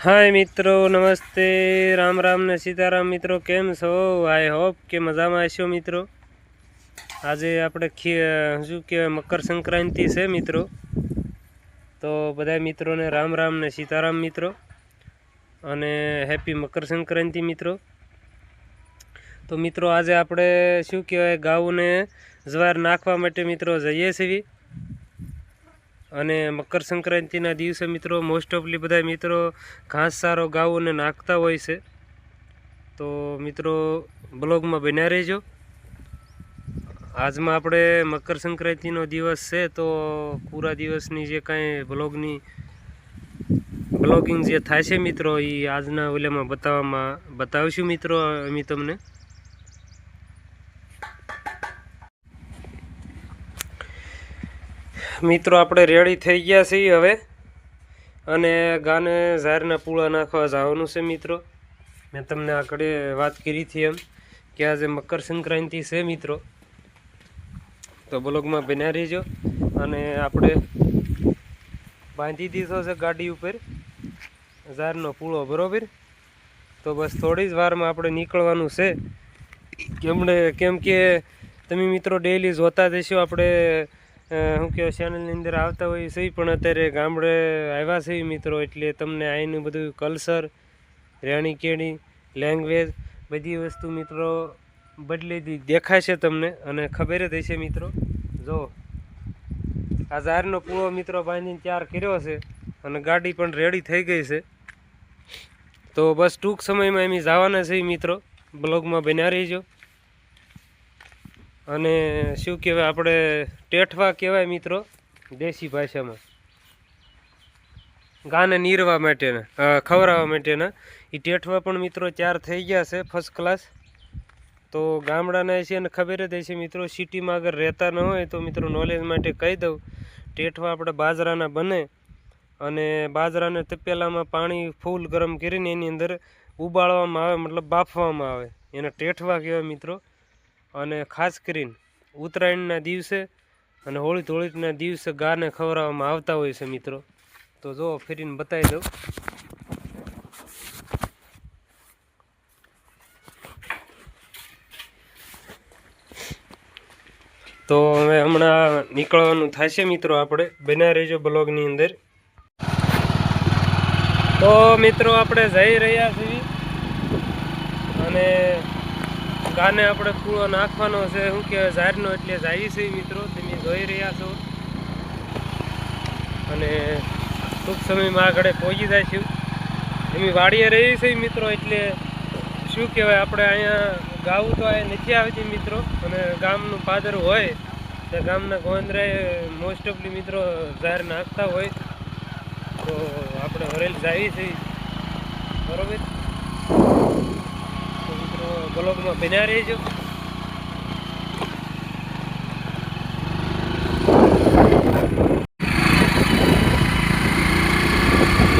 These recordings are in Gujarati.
हाय मित्रों, नमस्ते, राम राम ने सीताराम। मित्रों केम छो? आई होप के मजा में हशो। मित्रों आज આપણે શું કહેવાય મકર સંક્રાંતિ છે મિત્રો, તો બધા મિત્રોને રામ રામ ને સીતારામ મિત્રો, અને હેપી મકર સંક્રાંતિ મિત્રો। તો મિત્રો આજે આપણે શું કહેવાય ગાઉને જવાર નાખવા માટે મિત્રો જઈએ છીએ, અને મકર સંક્રાંતિના દિવસે મિત્રો મોસ્ટ ઓફલી બધા મિત્રો ઘાસચારો ગાઉને નાખતા હોય છે। તો મિત્રો બ્લોગમાં બન્યા રહેજો। આજમાં આપણે મકર સંક્રાંતિનો દિવસ છે, તો પૂરા દિવસની જે કાંઈ બ્લોગિંગ જે થાય છે મિત્રો એ આજના ઓલામાં બતાવશું મિત્રો અમે તમને। મિત્રો આપણે રેડી થઈ ગયા છીએ હવે, અને ગાને ઝારના પૂળા નાખવા જવાનું છે મિત્રો। મેં તમને આગળ વાત કરી હતી એમ કે આજે મકર સંક્રાંતિ છે મિત્રો, તો બ્લોગમાં બન્યા રહેજો। અને આપણે બાંધી દીધો છે ગાડી ઉપર ઝારનો પૂળો, બરાબર। તો બસ થોડી જ વારમાં આપણે નીકળવાનું છે, કેમ કે તમે મિત્રો ડેઈલી જોતા જશો આપણે શું કહેવાય ચેનલની અંદર આવતા હોય છે, પણ અત્યારે ગામડે આવ્યા છે મિત્રો, એટલે તમને અહીંનું બધું કલ્ચર, રહેણી કેણી, લેંગ્વેજ બધી વસ્તુ મિત્રો બદલી દેખાશે તમને, અને ખબર જ હશે મિત્રો। જો આ ઝારનો પૂળો મિત્રો બાંધીને તૈયાર કર્યો છે, અને ગાડી પણ રેડી થઈ ગઈ છે। તો બસ ટૂંક સમયમાં એમ જવાના છે મિત્રો, બ્લોગમાં બન્યા રહીજો। અને શું કહેવાય આપણે ટેઠવા કહેવાય મિત્રો દેશી ભાષામાં, ગાને નીરવા માટેના, ખવડાવવા માટેના એ ટેઠવા પણ મિત્રો તૈયાર થઈ ગયા છે ફર્સ્ટ ક્લાસ। તો ગામડાના છે અને ખબર જ હશે મિત્રો, સિટીમાં અગર રહેતા ન હોય તો મિત્રો નોલેજ માટે કહી દઉં, ટેઠવા આપણે બાજરાના બને, અને બાજરાને તપેલામાં પાણી ફૂલ ગરમ કરીને એની અંદર ઉબાળવામાં આવે, મતલબ બાફવામાં આવે, એને ટેઠવા કહેવાય મિત્રો। અને ખાસ કરીને ઉત્તરાયણના દિવસે અને હોળી ધૂળેટીના દિવસે ગાને ખવડાવવામાં આવતા હોય છે મિત્રો। તો જો ફરીને બતાવી દઉં, તો હવે હમણાં નીકળવાનું થશે મિત્રો, આપણે બન્યા રહેજો બ્લોગની અંદર। તો મિત્રો આપણે જઈ રહ્યા છીએ, અને ગાને આપણે પૂળો નાખવાનો છે, શું કહેવાય ઝારનો, એટલે જઈએ છીએ મિત્રો, તમે જોઈ રહ્યા છો। અને ટૂંક સમયમાં આગળ પહોંચી જઈશું, એમ વાડીએ રહી છે મિત્રો, એટલે શું કહેવાય આપણે અહીંયા ગાવું તો અહીંયા નથી આવતી મિત્રો, અને ગામનું પાદર હોય તો ગામના ગોંદરાએ મોસ્ટ ઓફલી મિત્રો ઝાર નાખતા હોય, તો આપણે હરેલ જઈએ છીએ, બરાબર। તો મિત્રો બ્લોગમાં બન્યા રહેજો।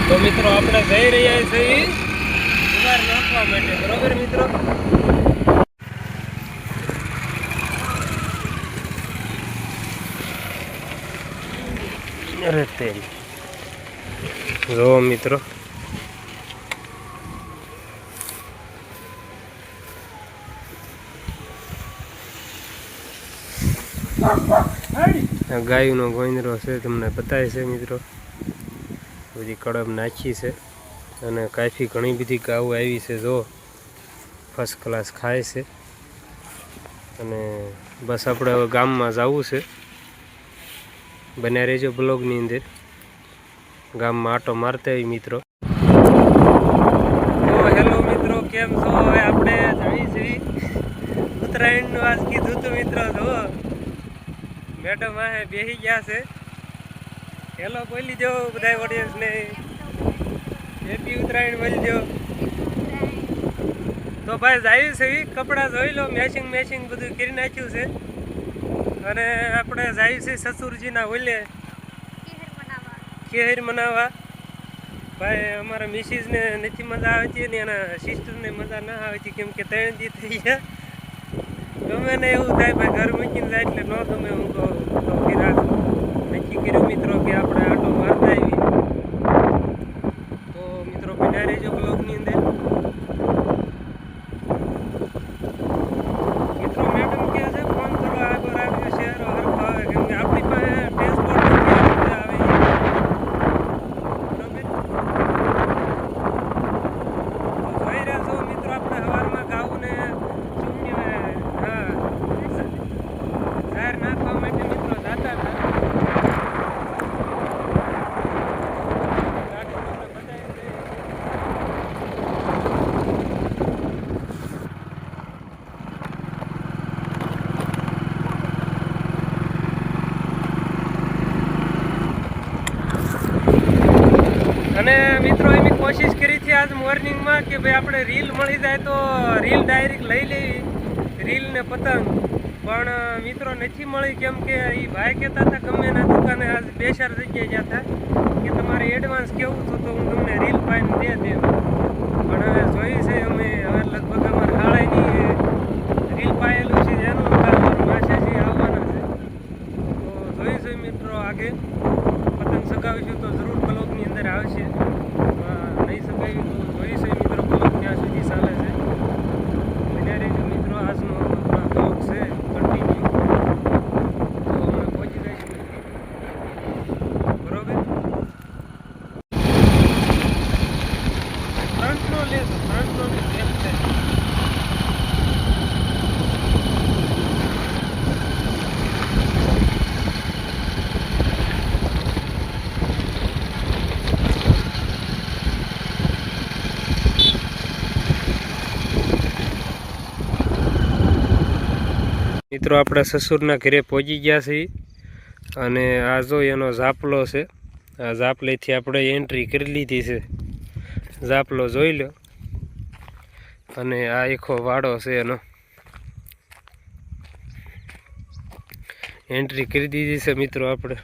તો મિત્રો આપણે જઈ રહ્યા છીએ જુવાર નાખવા માટે, બરોબર મિત્રો। અરે તેલ જો મિત્રો, ગાયનો ગોંદરો છે, તમને બતાવે છે મિત્રો, બધી કડબ નાખી છે, અને કાફી ઘણી બધી ગાઉ આવી છે, જો ફર્સ્ટ ક્લાસ ખાય છે। અને બસ આપણે હવે ગામમાં જવું છે, બન્યા રહેજો બ્લોગની અંદર, ગામમાં આટો મારતા હોય મિત્રો। તો હેલો મિત્રો, કેમ છો? હવે આપણે જઈ છીએ ઉત્તરાયણનું આજ કીધું હતું મિત્રો, જો મેડમ આ બેસી ગયા છે, હેલો બોલી જો બધા ઓડિયન્સને, હેપી ઉત્તરાયણ બોલી જો। તો ભાઈ જાય છે, કપડાં જોઈ લો, મેચિંગ બધું કરી નાખ્યું છે, અને આપણે જાય છે સસુરજીના ઓલે કેહર મનાવવા। ભાઈ અમારા મિસિસને નથી મજા આવતી, ને એના સિસ્ટરને મજા ના આવતી, કેમ કે 3 દી થઈ ગયા, ગમે ને એવું થાય ભાઈ, ઘર મૂકીને જાય એટલે ન ગમે। હું તો નક્કી કર્યું મિત્રો કે આપણે આટો મારતા આવી, તો મિત્રો બન્યા રહેજો બ્લોગની અંદર. મિત્રો મેડમ કહે છે ફોન કરો આગળ આવ્યો શહેરો હરખો આવે, કેમ કે આપણી પાસે ટ્રાન્સપોર્ટ નથી આવે. જોઈ રહ્યા છો મિત્રો, આપણે સવારમાં ઘઉં ને શું કહેવાય ઝાર નાખવા માટે મિત્રો જતા હતા. અને મિત્રો એમ કોશિશ કરી હતી આજ મોર્નિંગમાં કે ભાઈ આપણે રીલ મળી જાય તો રીલ ડાયરેક્ટ લઈ લેવી, રીલ ને પતંગ. પણ મિત્રો નથી મળી, કેમ કે એ ભાઈ કહેતા હતા ગમે એના દુકાને આજ 2-4 જગ્યાએ ગયા હતા કે તમારે એડવાન્સ કેવું હતું તો હું તમને રીલ પાઈને દે દેવ. પણ હવે જોઈ છે અમે, હવે લગભગ અમારે હાળાની રીલ પાયેલું છે એનું માછાજી આવવાના છે. તો જોઈશું મિત્રો આગે પતંગ સગાવીશું તો જરૂર બ્લોગની અંદર આવશે. નહીં સગાવી તો જોઈશું મિત્રો બ્લોગ ત્યાં સુધી ચાલે છે. ત્યારે મિત્રો આજનો બ્લોગ છે કન્ટિન્યુ, તો અમે પહોંચી જઈશું બરોબર. ફ્રન્ટનો લેજો, ફ્રન્ટનો લેફ્ટ સાઈડ. મિત્રો આપણા સસુરના ઘરે પહોંચી ગયા છીએ અને આ જો એનો ઝાપલો છે. આ ઝાપલેથી આપણે એન્ટ્રી કરી લીધી છે. ઝાપલો જોઈ લો. અને આ આખો વાડો છે એનો, એન્ટ્રી કરી દીધી છે મિત્રો આપણે.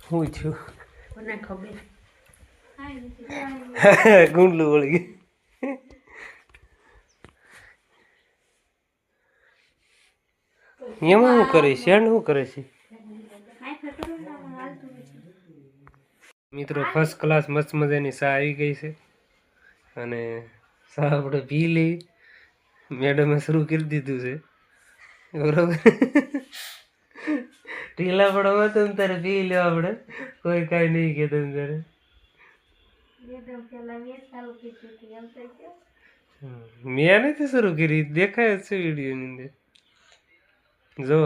શું થયું? ગુંડલું વળી ગયું. એમાં શું કરે છે? શું કરે છે મિત્રો? ફર્સ્ટ ક્લાસ મસ્ત મજાની ચા આવી ગઈ છે અને ચા આપણે પી લઈ. મેડમે શરૂ કરી દીધું છે બરોબર. ઢીલા પડવા તો તારે પી લ્યો, આપણે કોઈ કાંઈ નહીં કે તમે તારે. મેં નથી શરૂ કરી, દેખાય જ છે વિડીયોની અંદર. જો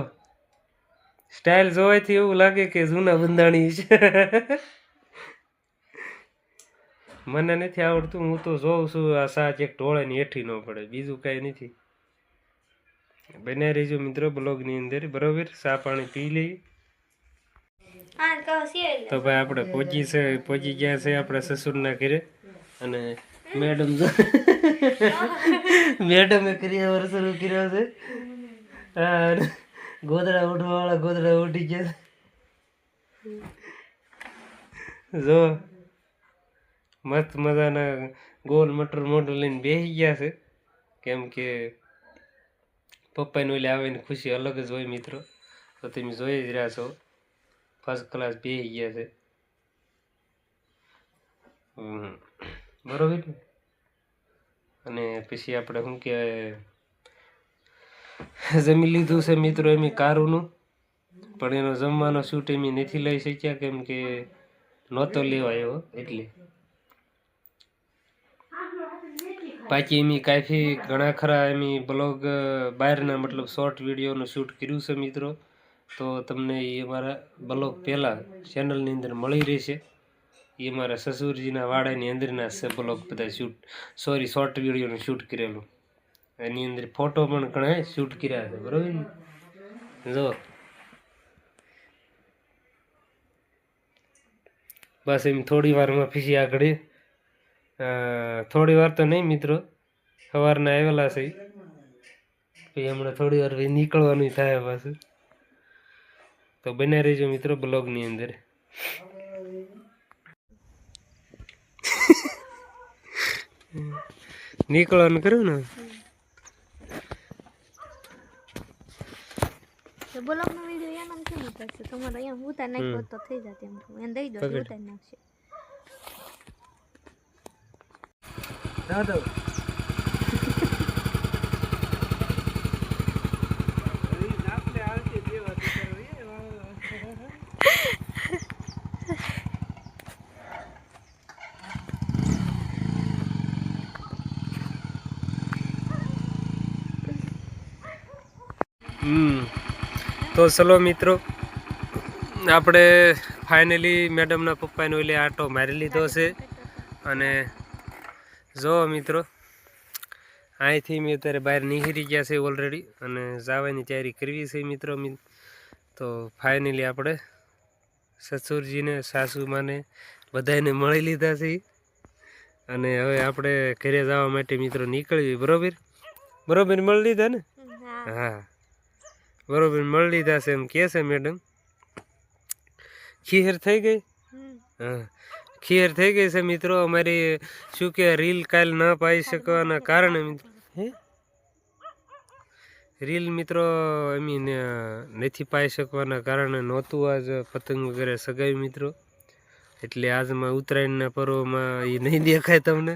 સ્ટાઇલ જોવાથી એવું લાગે કે જૂના બંધાણી છે. મને નથી આવડતું, હું તો જોઉં છું આ સાચ એક ટોળાની હેઠી ન પડે, બીજું કાંઈ નથી. બન્યા રહીજો મિત્રો બ્લોગની અંદર બરોબર. ચા પાણી પી લઈએ. તો ભાઈ આપણે પહોંચી ગયા છે આપણા સસુરના ઘરે. અને મેડમ મેડમે ક્રિયા શરૂ કર્યો છે. ગોદડા ઉઠવાવાળા ગોદડા ઉઠી ગયા જો. મસ્ત મજાના ગોલ મટર મોઢું લઈને બેસી ગયા છે, કેમ કે પપ્પાને ઓલે આવીને ખુશી અલગ જ હોય મિત્રો. તો તમે જોઈ જ રહ્યા છો, ફર્સ્ટ ક્લાસ બેસી ગયા છે બરોબર. અને પછી આપણે શું કહેવાય, જમી લીધું છે મિત્રો એમ કારુનું. પણ એનો જમવાનો શૂટ એમ નથી લઈ શક્યા, કેમ કે નહોતો લેવાયો એટલે. બાકી એમ કાફી ઘણા ખરા એમ બ્લોગ બહારના મતલબ શોર્ટ વિડીયોનું શૂટ કર્યું છે મિત્રો. તો તમને એ અમારા બ્લોગ પહેલાં ચેનલની અંદર મળી રહેશે. એ મારા સસુરજીના વાડાની અંદરના છે બ્લોગ બધા શોર્ટ વિડીયોનું શૂટ કરેલું. એની અંદર ફોટો પણ ઘણા શૂટ કર્યા છે બરોબર. જો બસ એમ થોડી વારમાં પછી આગળ, થોડી વાર તો નહીં મિત્રો, સવારના આવેલા છે પછી હમણાં થોડી વાર નીકળવાનું થાય પાછું. તો બન્યા રહેજો મિત્રો બ્લોગની અંદર. નીકળવાનું કર્યું ને બ્લોગનો વિડિયો એમ કેમ ઉતારશે? તમારે અહીંયા ઉતાર નાખ્યો તો થઈ જાય એમ. એને દઈ દો ઉતાર નાખશે. દાદો તો ચલો મિત્રો આપણે ફાઇનલી મેડમના પપ્પાને ઓલે આટો મારી લીધો છે અને જો મિત્રો અહીંથી મેં અત્યારે બહાર નીકળી ગયા છે ઓલરેડી અને જવાની તૈયારી કરવી છે મિત્રો. તો ફાઇનલી આપણે સસુરજીને સાસુમાને બધાને મળી લીધા છે અને હવે આપણે ઘરે જવા માટે મિત્રો નીકળવી. બરોબર મળી લીધા ને? હા બરોબર મળી લીધા છે એમ કહે છે મેડમ. ખીર થઈ ગઈ? હા ખીર થઈ ગઈ છે મિત્રો. અમારી શું કે રીલ કાલ ન પાઈ શકવાના કારણે રીલ મિત્રો એમ નથી પાઈ શકવાના કારણે નહોતું આજ પતંગ વગેરે સગાવ્યું મિત્રો. એટલે આજમાં ઉત્તરાયણના પર્વમાં એ નહીં દેખાય તમને.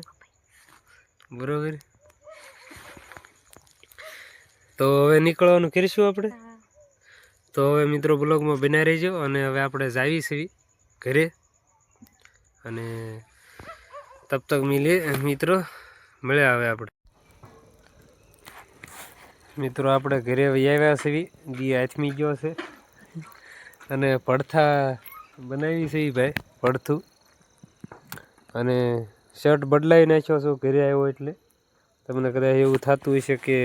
બરોબર તો હવે નીકળવાનું કરીશું આપણે. તો હવે મિત્રો બ્લોગમાં બના રહેજો અને હવે આપણે જાવી છીએ ઘરે અને તબ તક મિત્રો મળ્યા. હવે આપણે મિત્રો આપણે ઘરે આવ્યા છીએ. દી આથમી ગયો છે અને પડથા બનાવી છે ભાઈ પડથું અને શર્ટ બદલાવી નાખ્યો છો ઘરે આવ્યો એટલે. તમને કદાચ એવું થતું હશે કે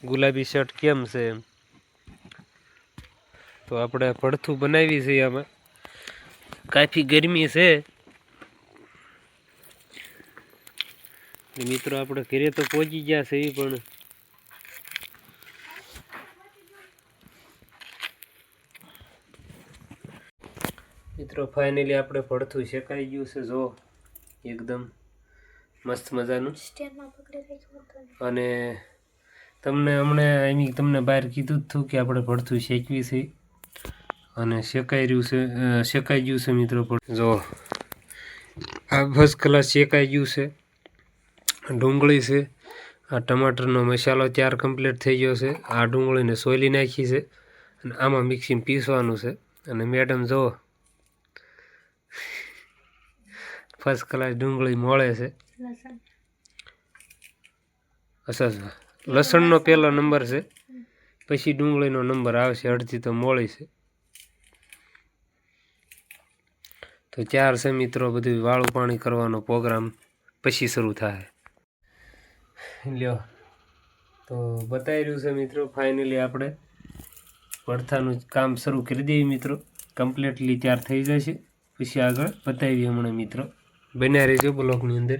ગુલાબી શર્ટ કેમ છે એમ. તો આપણે પડથું બનાવી છે. આમાં કાફી ગરમી છે મિત્રો. આપણે ઘરે તો પહોંચી ગયા છે પણ મિત્રો ફાઇનલી આપણે પડથું શેકાઈ ગયું છે. જો એકદમ મસ્ત મજાનું. અને તમને હમણાં તમને બહાર કીધું જ હતું કે આપણે પડથું શેકવી છે અને શેકાઈ ગયું છે મિત્રો. જો આ ફર્સ્ટ ક્લાસ શેકાઈ ગયું છે. ડુંગળી છે, આ ટમાટરનો મસાલો તૈયાર કમ્પ્લીટ થઈ ગયો છે. આ ડુંગળીને સોલી નાખી છે અને આમાં મિક્સિંગ પીસવાનું છે. અને મેડમ જો ફર્સ્ટ ક્લાસ ડુંગળી મોળે છે. અચ્છા લસણનો પહેલો નંબર છે, પછી ડુંગળીનો નંબર આવશે. અડધી તો મોળી છે. તો ચાર છે મિત્રો. બધું વાળું પાણી કરવાનો પ્રોગ્રામ પછી શરૂ થાય. લ્યો તો બતાવી રહ્યું છે મિત્રો. ફાઇનલી આપણે પડથાનું કામ શરૂ કરી દઈએ મિત્રો. કમ્પ્લીટલી તૈયાર થઈ જશે પછી આગળ બતાવીએ હમણાં મિત્રો. બન્યા રહેજો બ્લોકની અંદર.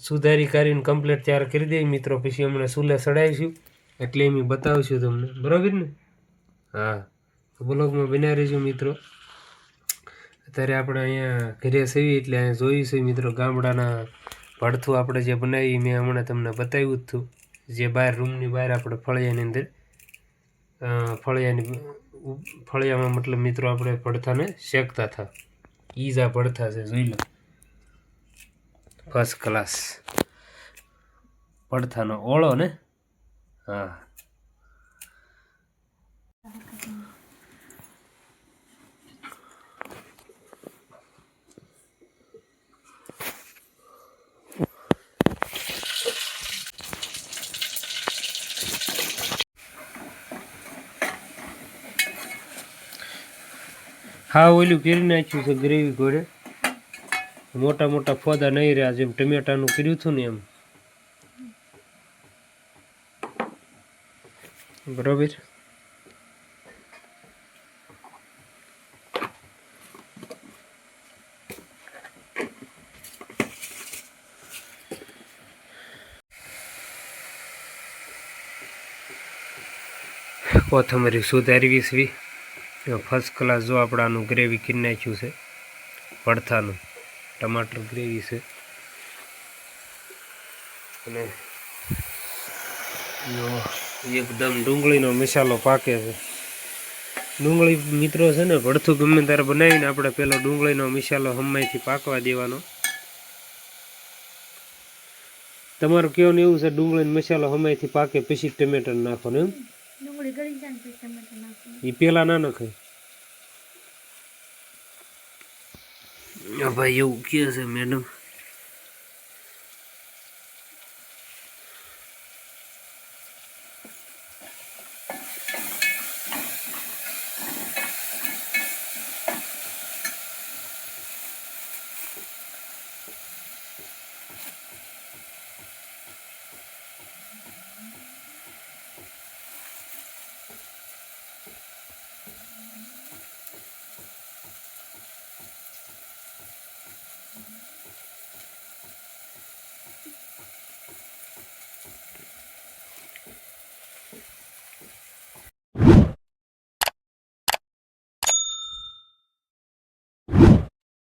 સુધારી કરીને કમ્પ્લીટ તૈયાર કરી દઈએ મિત્રો. પછી હમણાં ચૂલે ચડાવીશું એટલે એમ બતાવશું તમને. બરાબર ને? હા તો બ્લોગમાં બન્યા રહેજો મિત્રો. અત્યારે આપણે અહીંયા ઘરે છીએ એટલે અહીંયા જોયું છે મિત્રો. ગામડાના પડથું આપણે જે બનાવી મેં હમણાં તમને બતાવ્યું જ હતું. જે બહાર રૂમની બહાર આપણે ફળિયાની અંદર ફળિયામાં મતલબ મિત્રો આપણે પડથાને શેકતા હતા. ઈ જ આ પડથા છે જોઈ લો. ફર્સ્ટ ક્લાસ પડથાનો ઓળો ને. હા હા ઓલું કરી નાખ્યું છે ગ્રેવી ઘોડે. મોટા મોટા ફોદા નહીં રહ્યા જેમ ટમેટાનું કર્યું હતું ને એમ. બરોબર. કોથમરી સુધારવી છે. ફર્સ્ટ ક્લાસ જો આપણે આનું ગ્રેવી કરી નાખ્યું છે, ભરથાનું ટમાટર ગ્રેવી છે. અને એકદમ ડુંગળીનો મસાલો પાકે છે. ડુંગળી મિત્રો છે ને ભરથું ગમે ત્યારે બનાવીને આપણે પેલો ડુંગળીનો મસાલો હમણાંથી પાકવા દેવાનો. તમારું કેવું એવું છે ડુંગળીનો મસાલો હમણાંથી પાકે પછી ટમેટર નાખો ને? ડુંગળી ગળી જાય ને પછી ટમેટર નાખવાનું. એ પેલા ના નખાય. ભાઈ એવું કહે છે મેડમ.